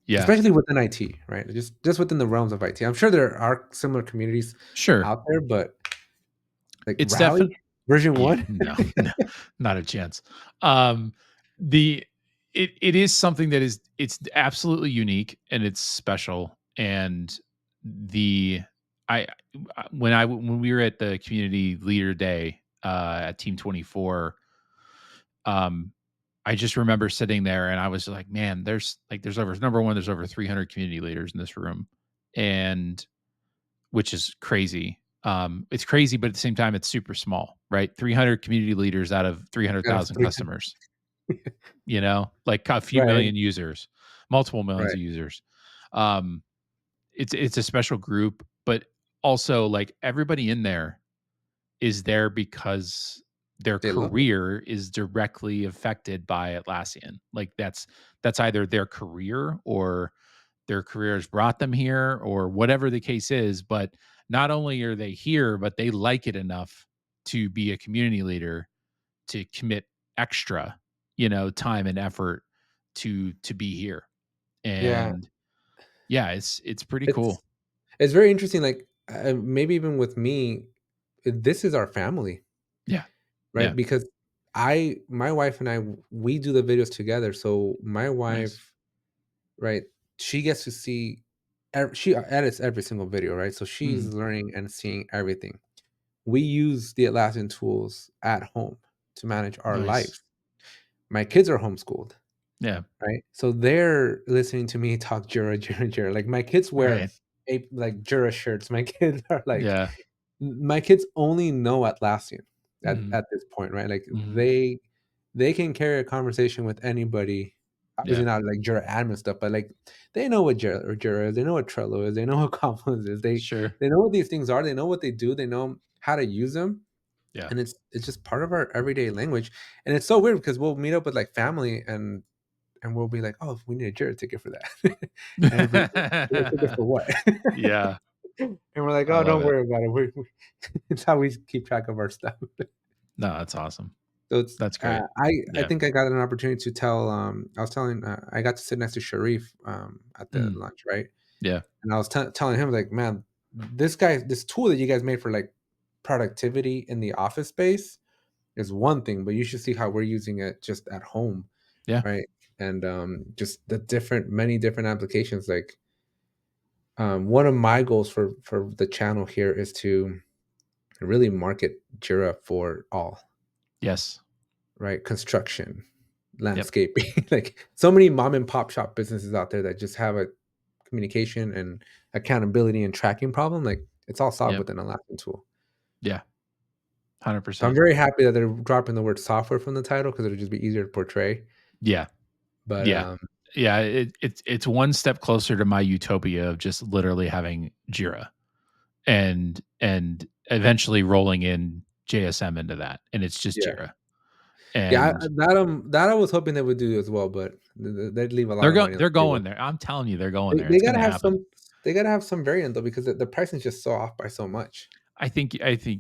yeah, especially within IT, right? Just within the realms of IT. I'm sure there are similar communities sure. out there, but like It's definitely Rally version yeah, one. no, no, not a chance. Um, the it is something that is it's absolutely unique and it's special. And the when we were at the community leader day at Team 24, um, I just remember sitting there and I was like, man, there's over number one, there's over 300 community leaders in this room, and which is crazy. It's crazy, but at the same time, it's super small, right? 300 community leaders out of Out of 300,000 300. customers, you know, like a few Right, million users, multiple millions right. of users. Um, it's a special group, but also like everybody in there is there because their They love it. career is directly affected by Atlassian. Like that's either their career or their careers brought them here or whatever the case is. But not only are they here, but they like it enough to be a community leader to commit extra, you know, time and effort to be here. Yeah. And Yeah, it's pretty It's cool. it's very interesting. Like maybe even with me, this is our family, Yeah. right? Yeah. Because my wife and I, we do the videos together. So my Nice. wife, right, she gets to see, she edits every single video, right? So she's Mhm. learning and seeing everything. We use the Atlassian tools at home to manage our Nice. lives. My kids are homeschooled, Yeah. right? So they're listening to me talk Jira, Jira, Jira. Like my kids wear Right. like Jira shirts. My kids are like, Yeah. my kids only know Atlassian Mhm. at this point, right? Like Mhm. they can carry a conversation with anybody. Obviously Yeah. not like Jira admin stuff, but like they know what Jira is, they know what Trello is, they know what Confluence is. Sure. They know what these things are, they know what they do, they know how to use them. Yeah. And it's just part of our everyday language. And it's so weird because we'll meet up with like family and we'll be like, "Oh, we need a Jira ticket for that." And everybody's like, "Jira ticket for what?" Yeah. And we're like, I "Oh, love don't it. worry about it. We it's how we keep track of our stuff." No, that's awesome. So it's That's great. I Yeah. think I got an opportunity to tell, I was telling, I got to sit next to Sharif, at the Mm. lunch, right? Yeah. And I was telling him like, "Man, this tool that you guys made for, like, productivity in the office space is one thing, but you should see how we're using it just at home." Yeah. Right? And, just the many different applications, like, one of my goals for the channel here is to really market Jira for all, Yes. right? Construction, Yep. landscaping, like, so many mom and pop shop businesses out there that just have a communication and accountability and tracking problem, like, it's all solved Yep. with an Atlassian tool. Yeah. So I'm 100%. very happy that they're dropping the word software from the title because 'cause it'll just be easier to portray, Yeah. but, Yeah. Yeah, it's one step closer to my utopia of just literally having Jira and eventually rolling in JSM into that, and it's just yeah. Jira. Yeah, And that I was hoping they would do as well, but they'd leave a lot of money on they're the table. going there. I'm telling you, they're going there. They It's gotta gonna have happen. some variant though because the pricing is just so off by so much. I think,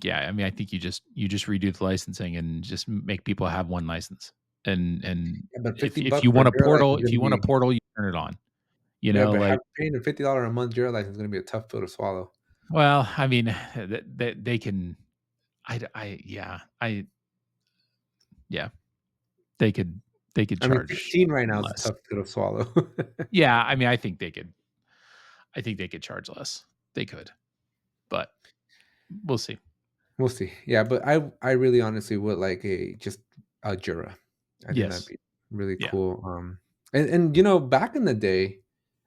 yeah, I mean, I think you just redo the licensing and just make people have one license. And Yeah, but if 50 if bucks you for want a Jira portal License is if gonna you want a be portal, you turn it on. yeah, but Like, paying a $50 a month Jira License is gonna be a tough pill to swallow. well, I mean, they can yeah, yeah, they could they could I mean, charge 16 right now is a less. tough pill to swallow. Yeah, I mean, I think they could charge less. They could, but we'll see. We'll see. Yeah, but I really honestly would like just a Jira. I think that'd Yes. be really Yeah. cool. And you know, back in the day,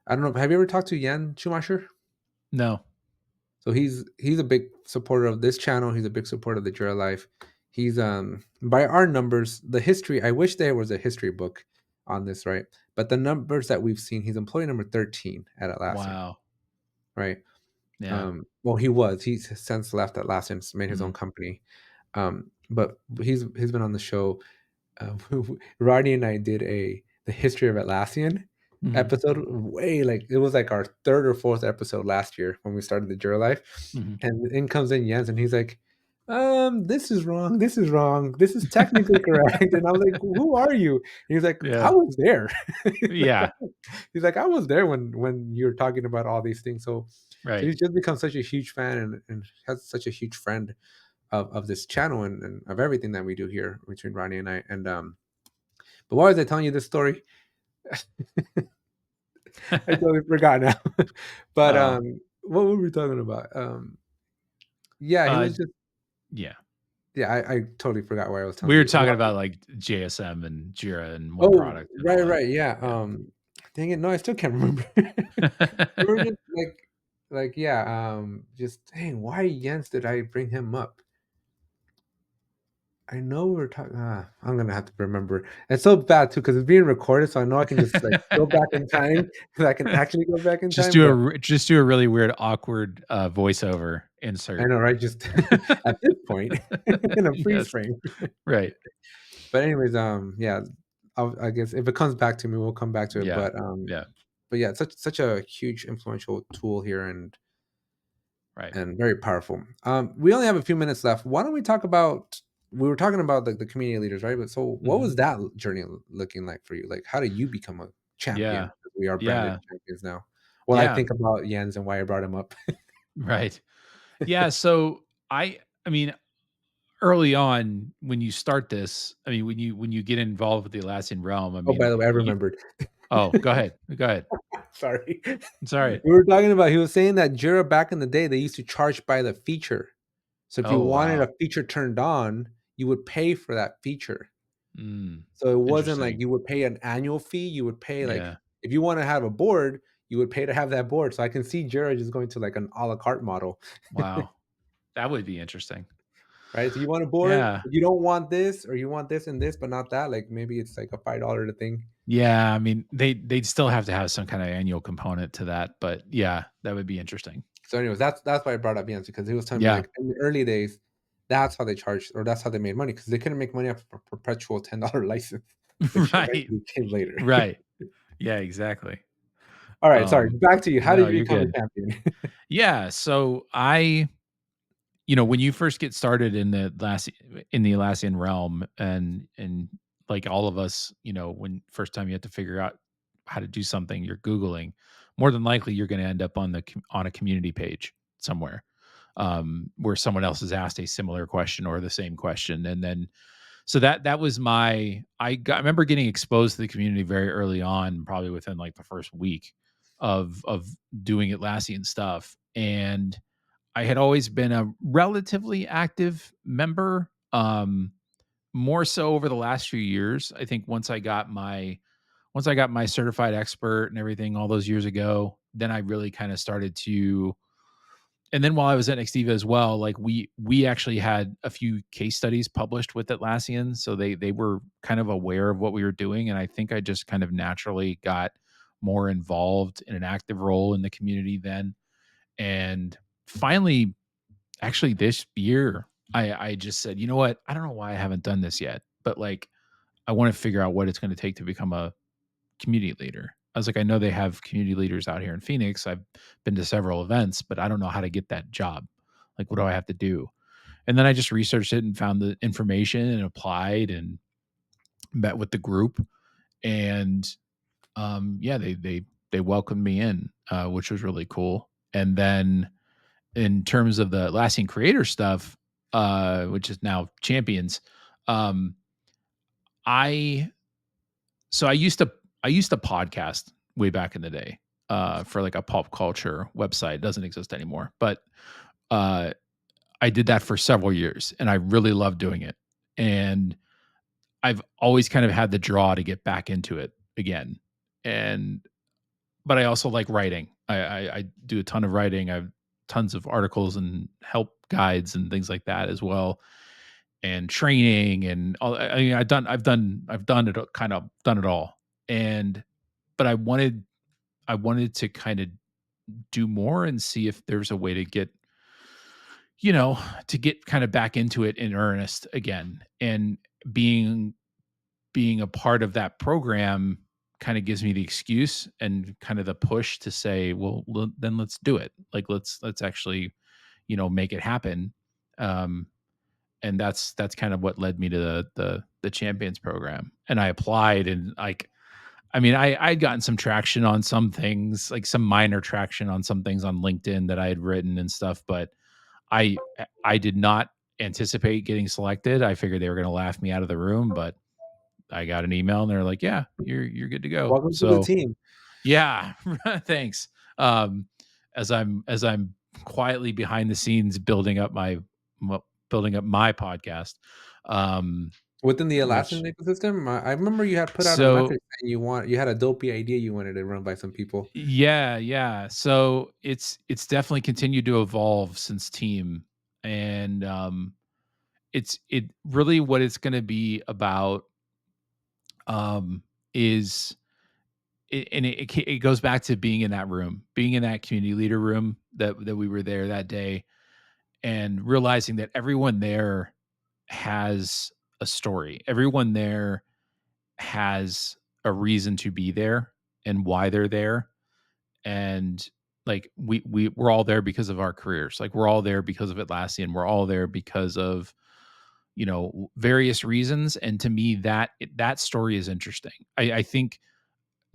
I don't know, have you ever talked to Jan Schumacher? No. So he's a big supporter of this channel. He's a big supporter of the Jira Life. He's by our numbers, the history. I wish there was a history book on this, right? But the numbers that we've seen, he's employee number 13 at Atlassian, Wow. right? Yeah. Well, he was. He's since left Atlassian, and made his own Mhm. company. But he's been on the show. Um, Rodney and I did the history of Atlassian Mhm. episode way like it was like our third or fourth episode last year when we started the Jura Life, Mhm. and in comes in Jens and he's like, this is wrong, this is wrong, this is technically correct, and I was like, who are you? And he's like, I Yeah. was there. he's like, Yeah. I was there when you were talking about all these things. So Right. he's just become such a huge fan and has such a huge friend of this channel and of everything that we do here between Ronnie and I. And but why was I telling you this story? I totally forgot now. But Oh, what were we talking about? Yeah, he uh, was just yeah. yeah, I totally forgot why I was We telling were you. talking about, like, JSM and Jira and one Oh, product and all right, that. right, yeah. Yeah. Dang it, no, I still can't remember. We were just yeah, just dang, why Jens did I bring him up? I know we were talking. I'm gonna have to remember. It's so bad too because it's being recorded, so I know I can just like go back in time because I can actually go back in time. But Just do a really weird, awkward, voiceover I insert. know, right? Just at this point in a freeze Yes. frame. Right. But anyways, yeah, I guess if it comes back to me, we'll come back to it. Yeah. Yeah. But yeah, it's such a huge influential tool here Right. and very powerful. We only have a few minutes left. Why don't we talk about? We were talking about the community leaders, right? But so, what Mhm. was that journey looking like for you? Like, how did you become a champion? Yeah. We are branded Yeah. champions now. Well, I Yeah, think about Jens and why I brought him up. right. Yeah, so I mean, early on when you start this, I mean, when you get involved with the Atlassian realm, I Oh, by mean, the way, I you remembered. oh, go ahead. Go ahead. Sorry. It's alright. We were talking about he was saying that Jira back in the day, they used to charge by the feature. So if you Oh, wanted wow. a feature turned on, you would pay for that feature. Mm, So it wasn't like interesting. you would pay an annual fee, you would pay like Yeah. if you wanna have a board, you would pay to have that board. So I can see Jira just going to like an à la carte model, Wow. That would be interesting. right? So you want a board, Yeah. if you don't want this or you want this and this, but not that, like maybe it's like a $5 thing. Yeah, I mean, they'd still have to have some kinda annual component to that, but yeah, that would be interesting. So anyways, that's why I brought up Jens because he was telling me Yeah. like in the early days, that's how they charged or that's how they made money because they couldn't make money off of a perpetual $10 license, which Right. eventually came later. Right. Yeah, exactly. Alright, sorry, back to you. How No, did you you're become a good. champion? Yeah, so when you first get started in the Atlassian realm and like all of us, when first time you have to figure out how to do something, you're Googling, more than likely you're gonna end up on a community page somewhere, where someone else has asked a similar question or the same question. And then so that was I remember getting exposed to the community very early on, probably within like the first week of doing Atlassian stuff. And I had always been a relatively active member, more so over the last few years. I think once I got my certified expert and everything all those years ago, then I really kind of started to. And then while I was at Nextiva as well, like we actually had a few case studies published with Atlassian, so they were kind of aware of what we were doing, and I think I just kind of naturally got more involved in an active role in the community then. And finally, actually this year, I just said, you know what? I don't know why I haven't done this yet, but like I want to figure out what it's going to take to become a community leader. I was like, I know they have community leaders out here in Phoenix. I've been to several events, but I don't know how to get that job. Like, what do I have to do? And then I just researched it and found the information and applied and met with the group. And yeah, they welcomed me in, which was really cool. And then in terms of the Atlassian creator stuff, which is now champions, um, I so I used to podcast way back in the day, for like a pop culture website. It doesn't exist anymore, but uh, I did that for several years, and I really loved doing it. And I've always kind of had the draw to get back into it again. And but I also like writing. I do a ton of writing. I've tons of articles and help guides and things like that as well, and training and all. I mean, I've done it kind of done it all. And but I wanted to kind of do more and see if there's a way to get, you know, to get kind of back into it in earnest again. And being being a part of that program kind of gives me the excuse and kind of the push to say, well, then let's do it. Like let's actually, make it happen. Um, and that's kind of what led me to the champions program. And I applied and like I mean, I'd gotten some traction on some things, like some minor traction on some things on LinkedIn that I had written and stuff, but I did not anticipate getting selected. I figured they were going to laugh me out of the room, but I got an email and they're like, "Yeah, you're good to go." Welcome to the So, team. yeah, thanks. Um, as I'm quietly behind the scenes building up my podcast. Um, Within the which Atlassian ecosystem, I remember you had put out a so message saying you had a dopey idea you wanted to run by some people. Yeah, yeah. So it's definitely continued to evolve since Team, and it really what it's going to be about, um, is it goes back to being in that room, being in that community leader room that we were there that day, and realizing that everyone there has a story. Everyone there has a reason to be there and why they're there. And like we're all there because of our careers. Like we're all there because of Atlassian. We're all there because of various reasons. And to me, that story is interesting. I think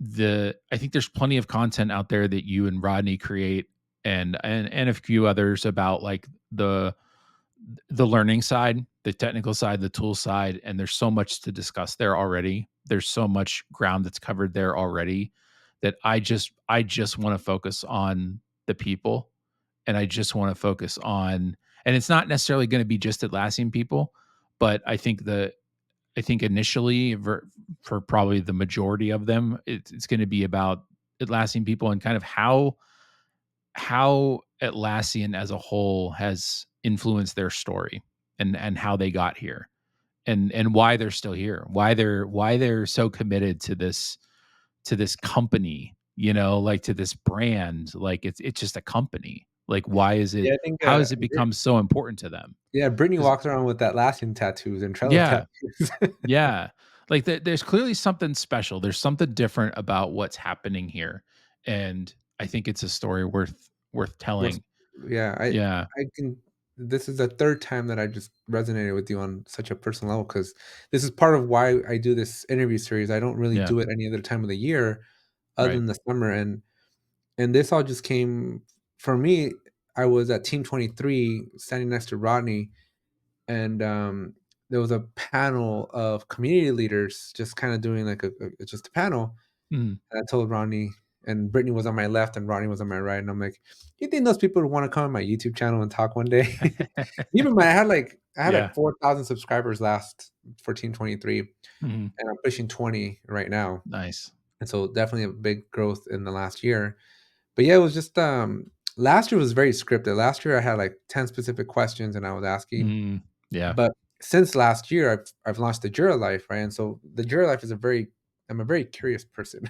I think there's plenty of content out there that you and Rodney create, and a few others about like the learning side, the technical side, the tool side, and there's so much to discuss there already. There's so much ground that's covered there already that I just want to focus on the people, and I just want to focus on, and it's not necessarily going to be just Atlassian people, but I think initially for probably the majority of them, it's going to be about Atlassian people and kind of how Atlassian as a whole has influenced their story and how they got here and why they're still here, why they're so committed to this company, you know, like to this brand, like it's just a company. Like why is it Yeah, I think, how has it become so important to them? yeah, Brittany 'Cause walks around with Atlassian tattoos and Trello yeah, tattoos. yeah. Like there's clearly something special. There's something different about what's happening here. And I think it's a story worth Worth telling. yeah, Yeah. I can this is the 3rd time that I just resonated with you on such a personal level because this is part of why I do this interview series. I don't really Yeah. do it any other time of the year other Right. than the summer, and this all just came for me. I was at Team 23 standing next to Rodney, and, there was a panel of community leaders just kinda doing like just a panel. Mhm. And I told Ronnie, and Brittany was on my left and Ronnie was on my right, and I'm like, "You think those people would wanna come on my YouTube channel and talk one day?" Even my I had Yeah. like 4,000 subscribers last for Team 23, Mhm. and I'm pushing 20 right now, Nice. and so definitely a big growth in the last year. But yeah, it was just, last year was very scripted. Last year I had like 10 specific questions and I was asking, Mm. Yeah. but since last year, I've launched the Jira Life, right? And so the Jira Life is I'm a very curious person.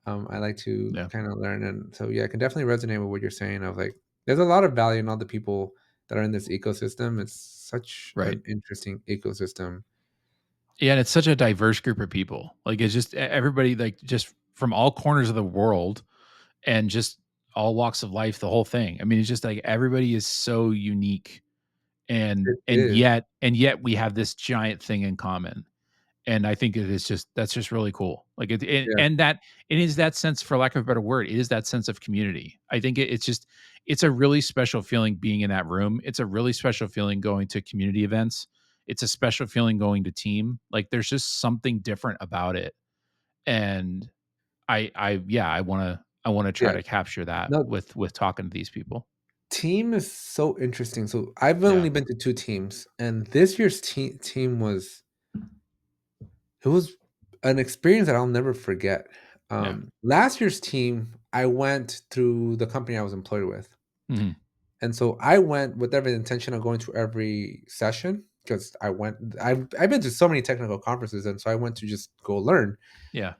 I like to Yeah. kind of learn, and so yeah, I can definitely resonate with what you're saying. Of like, there's a lot of value in all the people that are in this ecosystem. It's such Right. an interesting ecosystem. Yeah, and it's such a diverse group of people. Like, it's just everybody, like, just from all corners of the world and just all walks of life, the whole thing. I mean, it's just like everybody is so unique, It and is, yet we have this giant thing in common. And I think it is just that's just really cool. Like yeah, and that it is that sense, for lack of a better word, it is that sense of community. I think it's just it's a really special feeling being in that room. It's a really special feeling going to community events. It's a special feeling going to team. Like there's just something different about it. And I want to try yeah. to capture that No, with talking to these people. team is so interesting. So I've Yeah. only been to 2 teams, and this year's team was it was an experience that I'll never forget. Yeah. Last year's team, I went through the company I was employed with. Mhm. And so I went with every intention of going to every session because I've been to so many technical conferences, and so I went to just go learn. Yeah.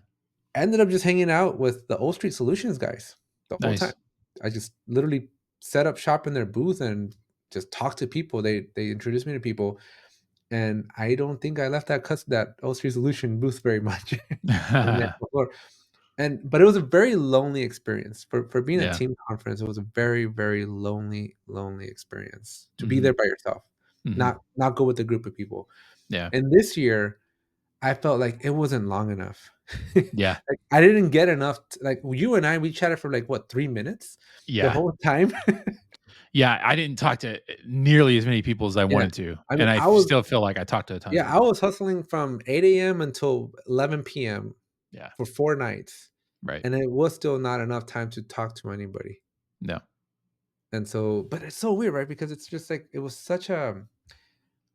I ended up just hanging out with the Old Street Solutions guys the whole time. Nice. I just literally set up shop in their booth and just talked to people. They introduced me to people, and I don't think I left that Old Street Solution booth very much on the actual floor. And but it was a very lonely experience for being a Yeah. team conference. It was a very, very lonely experience to be there Mhm. by yourself, Mhm. not go with a group of people. Yeah. And this year, I felt like it wasn't long enough. Yeah. Like, I didn't get enough like, you and I, we chatted for, like, what, 3 minutes the Yeah. whole time? Yeah, I didn't talk to nearly as many people as I Yeah. wanted to, I mean, and I still feel like I talked to a ton of I people. was hustling from 8 a.m. until 11 p.m. Yeah, for 4 nights, right. and it was still not enough time to talk to anybody. No. And so but it's so weird, right? Because it's just like it was such a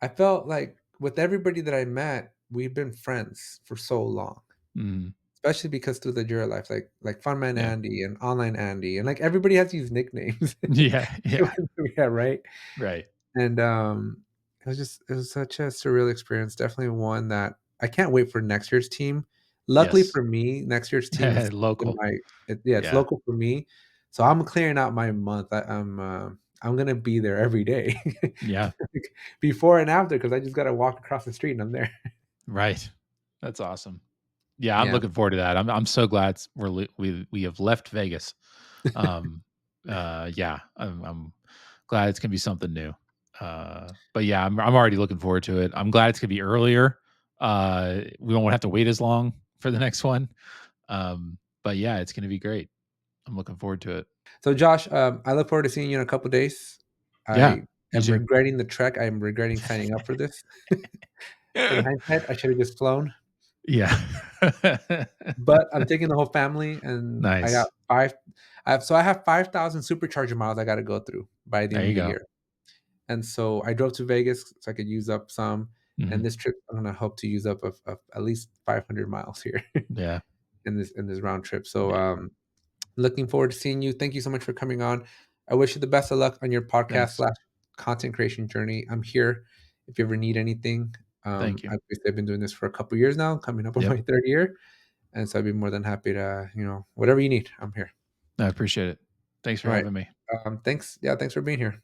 I felt like with everybody that I met, we've been friends for so long, Mhm. especially because through the Jira Life, like Funman Yeah. Andy and Online Andy, and like everybody has these nicknames. Yeah, yeah, Yeah, right. right. And it was such a surreal experience. Definitely one that I can't wait for next year's team. Luckily Yes. for me, next year's team is in Local. yeah, it's Yeah, local for me. So I'm clearing out my month. I'm gonna be there every day. yeah, Like, before and after, because I just gotta walk across the street and I'm there. right. That's awesome. Yeah, I'm Yeah. looking forward to that. I'm so glad we have left Vegas. Um, yeah, I'm glad it's gonna be something new. But yeah, I'm already looking forward to it. I'm glad it's gonna be earlier. We won't have to wait as long for the next one. But yeah, it's gonna be great. I'm looking forward to it. So, Josh, I look forward to seeing you in a couple days. Yeah, I me am too. regretting the trek. I am regretting signing up for this. In hindsight, I should have just flown. Yeah. But I'm taking the whole family, and I got Nice. 5 I have 5,000 supercharger miles I gotta go through by the There end you of the go. year. And so I drove to Vegas so I could use up some, and Mhm. this trip, I'm gonna hope to use up of at least 500 miles here Yeah. in this round trip. So, Yeah. looking forward to seeing you. Thank you so much for coming on. I wish you the best of luck on your podcast Thanks. slash content creation journey. I'm here if you ever need anything. Thank you. I've been doing this for a couple years now, coming up on Yep. my third year, and so I'd be more than happy to, whatever you need, I'm here. I appreciate it. Thanks for All right. having me. Thanks. Yeah, thanks for being here.